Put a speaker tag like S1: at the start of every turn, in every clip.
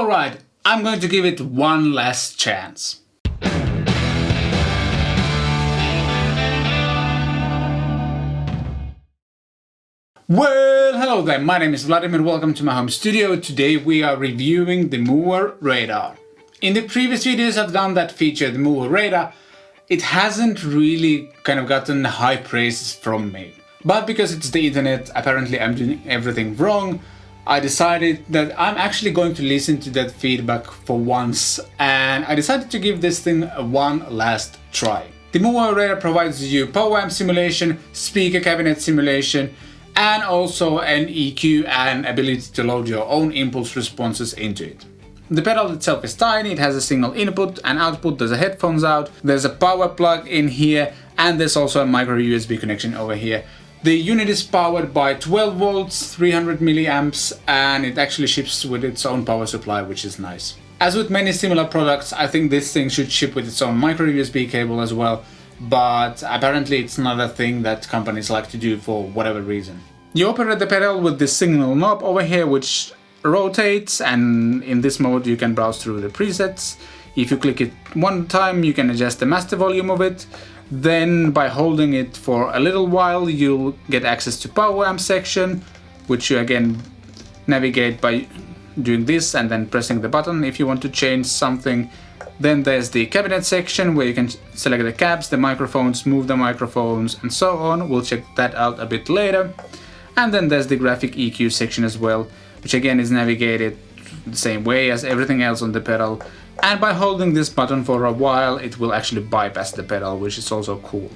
S1: Alright, I'm going to give it one last chance. Well, hello there, my name is Vladimir, welcome to my home studio. Today we are reviewing the Mooer Radar. In the previous videos I've done that feature, the Mooer Radar. It hasn't really kind of gotten high praise from me. But because it's the internet, apparently I'm doing everything wrong, I decided that I'm actually going to listen to that feedback for once, and I decided to give this thing one last try. The Mooer Radar provides you power amp simulation, speaker cabinet simulation, and also an EQ and ability to load your own impulse responses into it. The pedal itself is tiny, it has a single input and output, there's a headphones out, there's a power plug in here, and there's also a micro USB connection over here. The unit is powered by 12 volts, 300 milliamps, and it actually ships with its own power supply, which is nice. As with many similar products, I think this thing should ship with its own micro USB cable as well, but apparently it's not a thing that companies like to do for whatever reason. You operate the pedal with this signal knob over here, which rotates, and in this mode you can browse through the presets. If you click it one time, you can adjust the master volume of it. Then by holding it for a little while, you'll get access to power amp section, which you again navigate by doing this and then pressing the button if you want to change something. Then there's the cabinet section where you can select the cabs, the microphones, move the microphones, and so on. We'll check that out a bit later. And then there's the graphic EQ section as well, which again is navigated the same way as everything else on the pedal. And by holding this button for a while, it will actually bypass the pedal, which is also cool.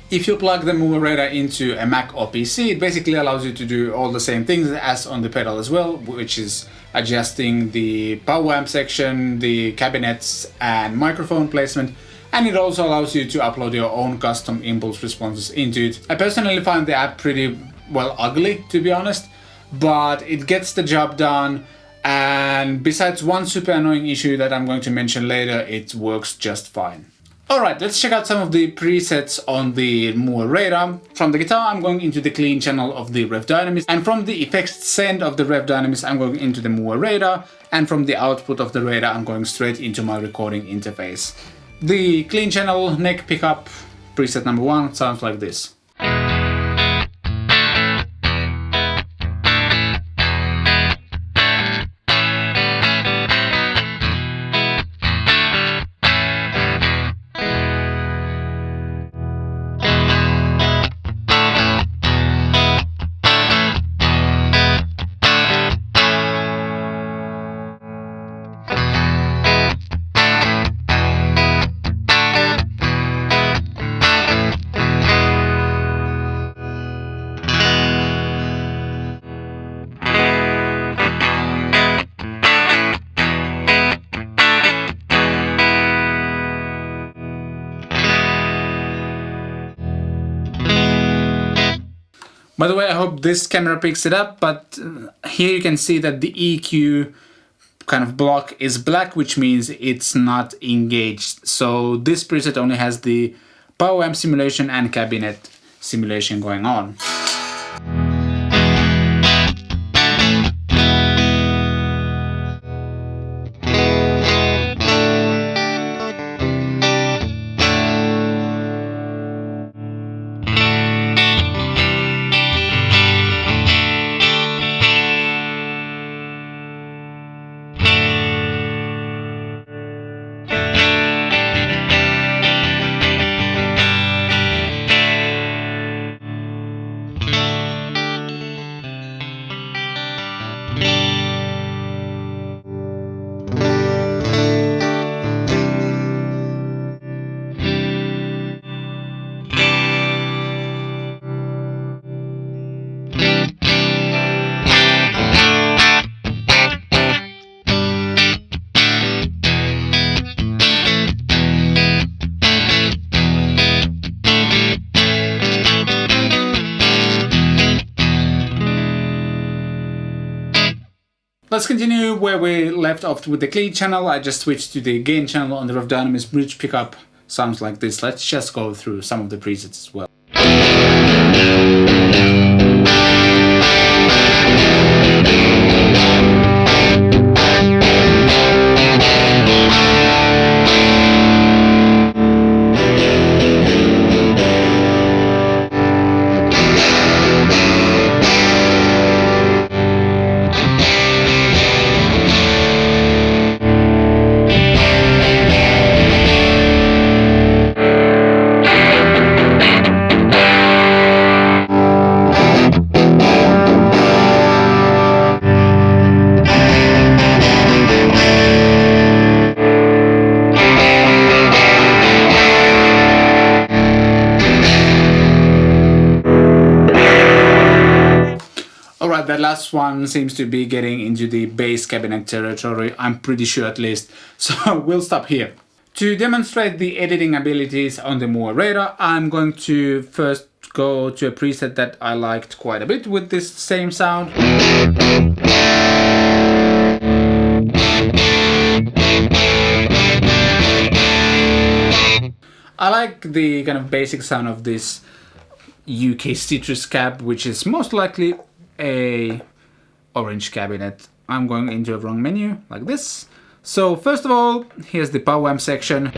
S1: If you plug the Mooer Radar into a Mac or PC, it basically allows you to do all the same things as on the pedal as well, which is adjusting the power amp section, the cabinets and microphone placement, and it also allows you to upload your own custom impulse responses into it. I personally find the app pretty, well, ugly, to be honest, but it gets the job done, and besides one super annoying issue that I'm going to mention later, it works just fine. Alright, let's check out some of the presets on the Mooer Radar. From the guitar, I'm going into the clean channel of the Rev Dynamics, and from the effects send of the Rev Dynamics, I'm going into the Mooer Radar, and from the output of the radar, I'm going straight into my recording interface. The clean channel neck pickup, preset number 1, sounds like this. By the way, I hope this camera picks it up, but here you can see that the EQ kind of block is black, which means it's not engaged. So this preset only has the power amp simulation and cabinet simulation going on. Let's continue where we left off with the clean channel. I just switched to the gain channel on the Rev Dynamics bridge pickup. Sounds like this. Let's just go through some of the presets as well. Alright, that last one seems to be getting into the bass cabinet territory, I'm pretty sure at least, so we'll stop here. To demonstrate the editing abilities on the Mooer Radar, I'm going to first go to a preset that I liked quite a bit with this same sound. I like the kind of basic sound of this UK citrus cab, which is most likely a orange cabinet. I'm going into a wrong menu like this. So first of all, here's the power amp section.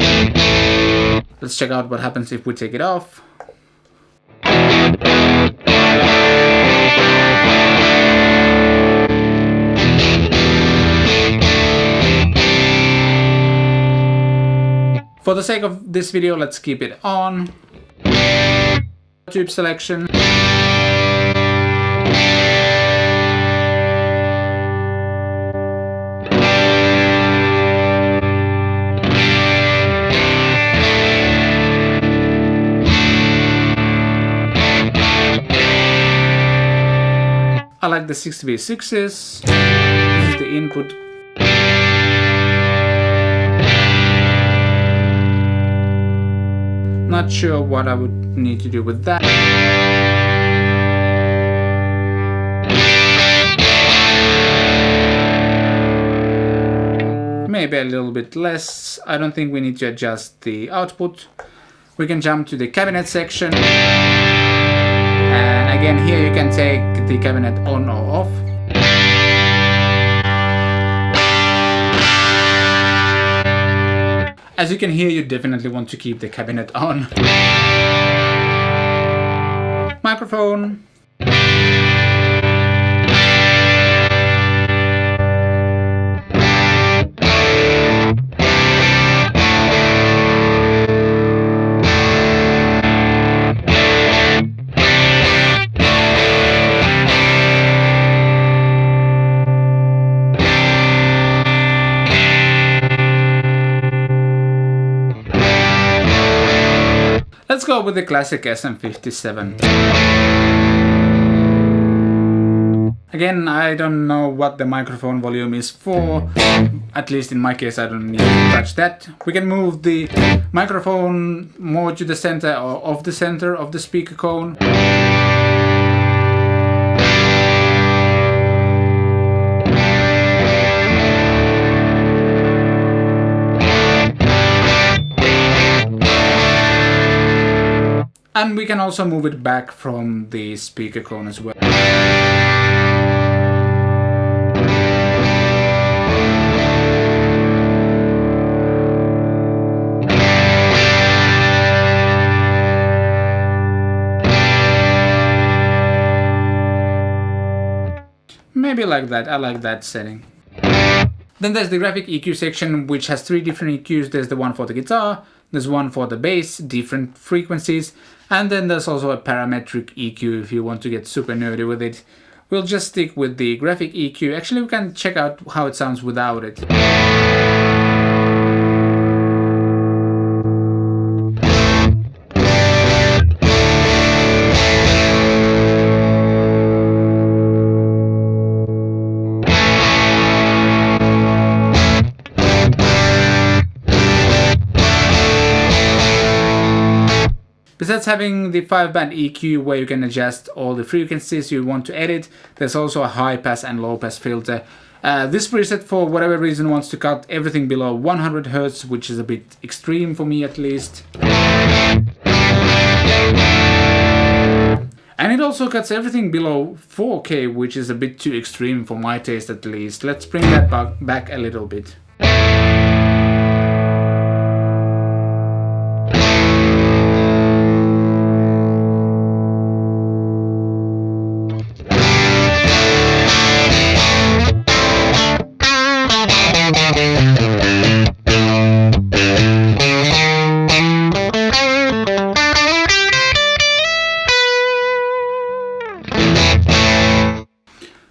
S1: Let's check out what happens if we take it off. For the sake of this video, let's keep it on. Tube selection. I like the 6v6s. This is the input. Not sure what I would need to do with that. Maybe a little bit less. I don't think we need to adjust the output. We can jump to the cabinet section. And again, here you can take the cabinet on or off. As you can hear, you definitely want to keep the cabinet on. Microphone. Let's go with the classic SM57. Again, I don't know what the microphone volume is for. At least in my case, I don't need to touch that. We can move the microphone more to the center or off the center of the speaker cone. And we can also move it back from the speaker cone as well. Maybe like that, I like that setting. Then there's the graphic EQ section, which has 3 different EQs. There's the one for the guitar, there's one for the bass, different frequencies, and then there's also a parametric EQ if you want to get super nerdy with it. We'll just stick with the graphic EQ. Actually, we can check out how it sounds without it. Besides having the 5-band EQ where you can adjust all the frequencies you want to edit, there's also a high pass and low pass filter. This preset, for whatever reason, wants to cut everything below 100 Hz, which is a bit extreme for me at least. And it also cuts everything below 4K, which is a bit too extreme for my taste at least. Let's bring that back a little bit.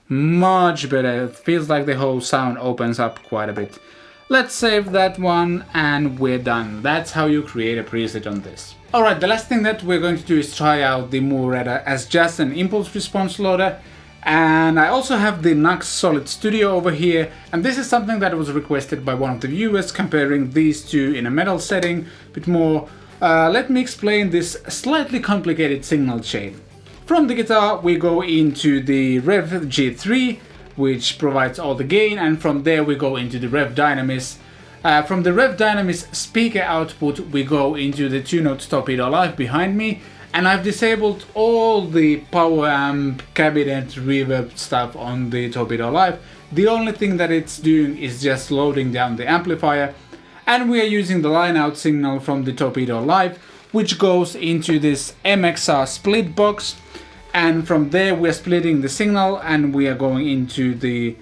S1: Much better. It feels like the whole sound opens up quite a bit. Let's save that one and we're done. That's how you create a preset on this. Alright, the last thing that we're going to do is try out the Mooer Radar as just an impulse response loader. And I also have the Nux Solid Studio over here, and this is something that was requested by one of the viewers, comparing these two in a metal setting a bit more. Let me explain this slightly complicated signal chain. From the guitar we go into the Rev G3, which provides all the gain, and from there we go into the Rev Dynamis. From the Rev Dynamis speaker output we go into the 2-note Torpedo Live behind me, and I've disabled all the power amp, cabinet, reverb stuff on the Torpedo Live. The only thing that it's doing is just loading down the amplifier, and we are using the line out signal from the Torpedo Live, which goes into this MXR split box, and from there we are splitting the signal and we are going into the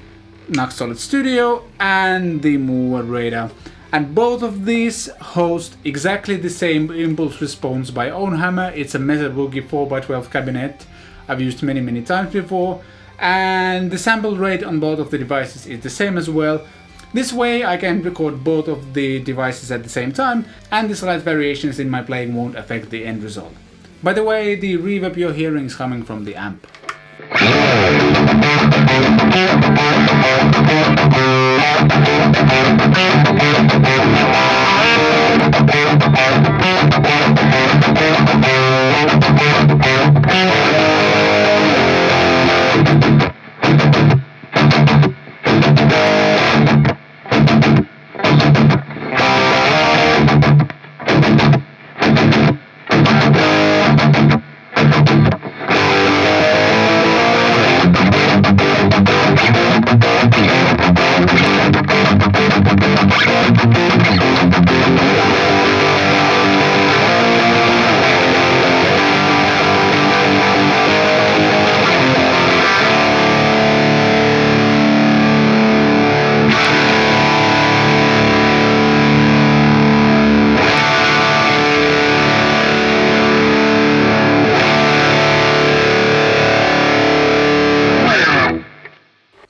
S1: Nux Solid Studio and the Mooer Radar. And both of these host exactly the same impulse response by Ownhammer. It's a Method Boogie 4x12 cabinet I've used many times before, and the sample rate on both of the devices is the same as well. This way I can record both of the devices at the same time, and the slight variations in my playing won't affect the end result. By the way, the reverb you're hearing is coming from the amp.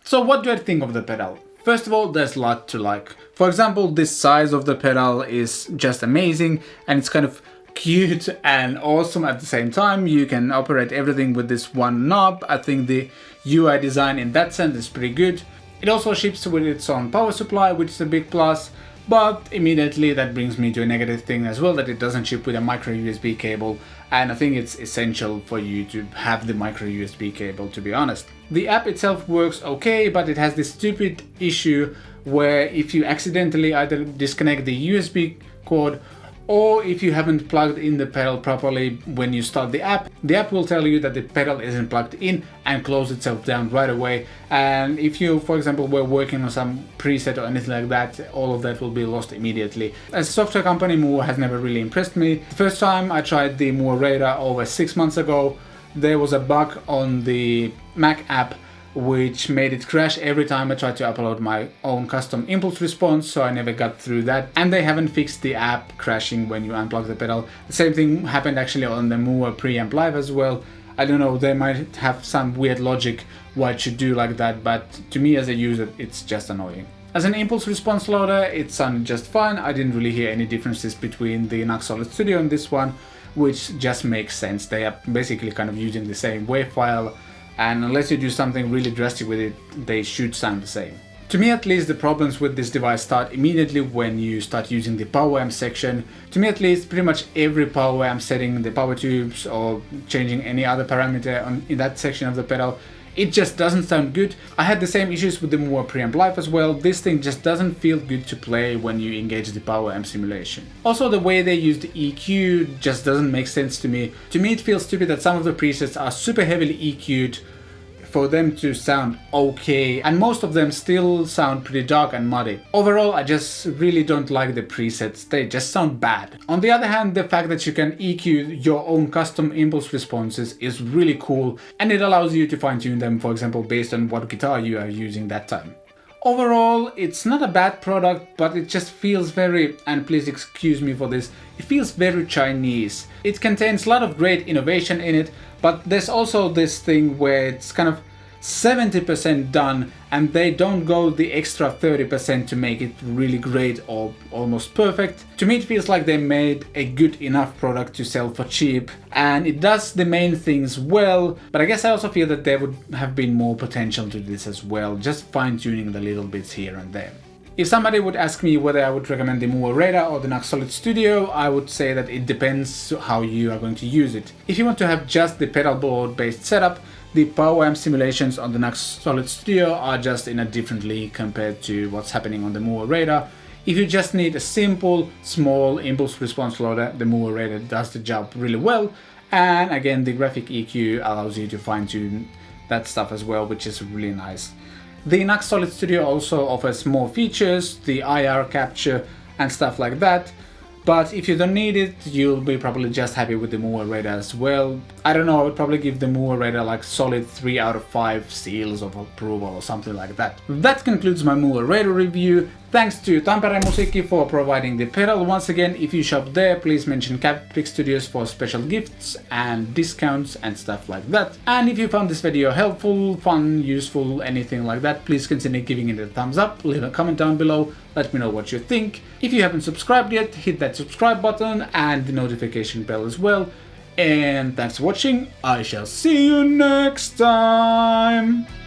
S1: So what do I think of the pedal? First of all, there's a lot to like. For example, this size of the pedal is just amazing, and it's kind of cute and awesome at the same time. You can operate everything with this one knob. I think the UI design in that sense is pretty good. It also ships with its own power supply, which is a big plus, but immediately that brings me to a negative thing as well, that it doesn't ship with a micro USB cable, and I think it's essential for you to have the micro USB cable, to be honest. The app itself works okay, but it has this stupid issue where if you accidentally either disconnect the USB cord, or if you haven't plugged in the pedal properly when you start the app will tell you that the pedal isn't plugged in and close itself down right away. And if you, for example, were working on some preset or anything like that, all of that will be lost immediately. As a software company, Mooer has never really impressed me. The first time I tried the Mooer Radar over 6 months ago, there was a bug on the Mac app which made it crash every time I tried to upload my own custom impulse response, so I never got through that. And they haven't fixed the app crashing when you unplug the pedal. The same thing happened actually on the Mooer Preamp Live as well. I don't know, they might have some weird logic why it should do like that, but to me as a user it's just annoying. As an impulse response loader, it sounded just fine. I didn't really hear any differences between the Nux Solid Studio and this one, which just makes sense. They are basically kind of using the same wave file, and unless you do something really drastic with it, they should sound the same. To me at least, the problems with this device start immediately when you start using the power amp section. To me at least, pretty much every power amp setting, the power tubes or changing any other parameter in that section of the pedal, it just doesn't sound good. I had the same issues with the Mooer Preamp Live as well. This thing just doesn't feel good to play when you engage the power amp simulation. Also, the way they use the EQ just doesn't make sense to me. To me it feels stupid that some of the presets are super heavily EQ'd for them to sound okay, and most of them still sound pretty dark and muddy. Overall, I just really don't like the presets, they just sound bad. On the other hand, the fact that you can EQ your own custom impulse responses is really cool, and it allows you to fine-tune them, for example, based on what guitar you are using that time. Overall, it's not a bad product, but it just feels very, and please excuse me for this, it feels very Chinese. It contains a lot of great innovation in it, but there's also this thing where it's kind of 70% done, and they don't go the extra 30% to make it really great or almost perfect. To me it feels like they made a good enough product to sell for cheap, and it does the main things well, but I guess I also feel that there would have been more potential to this as well, just fine-tuning the little bits here and there. If somebody would ask me whether I would recommend the Mooer Radar or the NUX Solid Studio, I would say that it depends how you are going to use it. If you want to have just the pedal board based setup, the power amp simulations on the NUX Solid Studio are just in a different league compared to what's happening on the Mooer Radar. If you just need a simple, small impulse response loader, the Mooer Radar does the job really well. And again, the graphic EQ allows you to fine-tune that stuff as well, which is really nice. The NUX Solid Studio also offers more features, the IR capture and stuff like that, but if you don't need it, you'll be probably just happy with the Mooer Radar as well. I don't know, I would probably give the Mooer Radar like solid 3 out of 5 seals of approval or something like that. That concludes my Mooer Radar review. Thanks to Tampere Musiikki for providing the pedal. Once again, if you shop there, please mention Captric Studios for special gifts and discounts and stuff like that. And if you found this video helpful, fun, useful, anything like that, please consider giving it a thumbs up, leave a comment down below, let me know what you think. If you haven't subscribed yet, hit that subscribe button and the notification bell as well. And thanks for watching, I shall see you next time!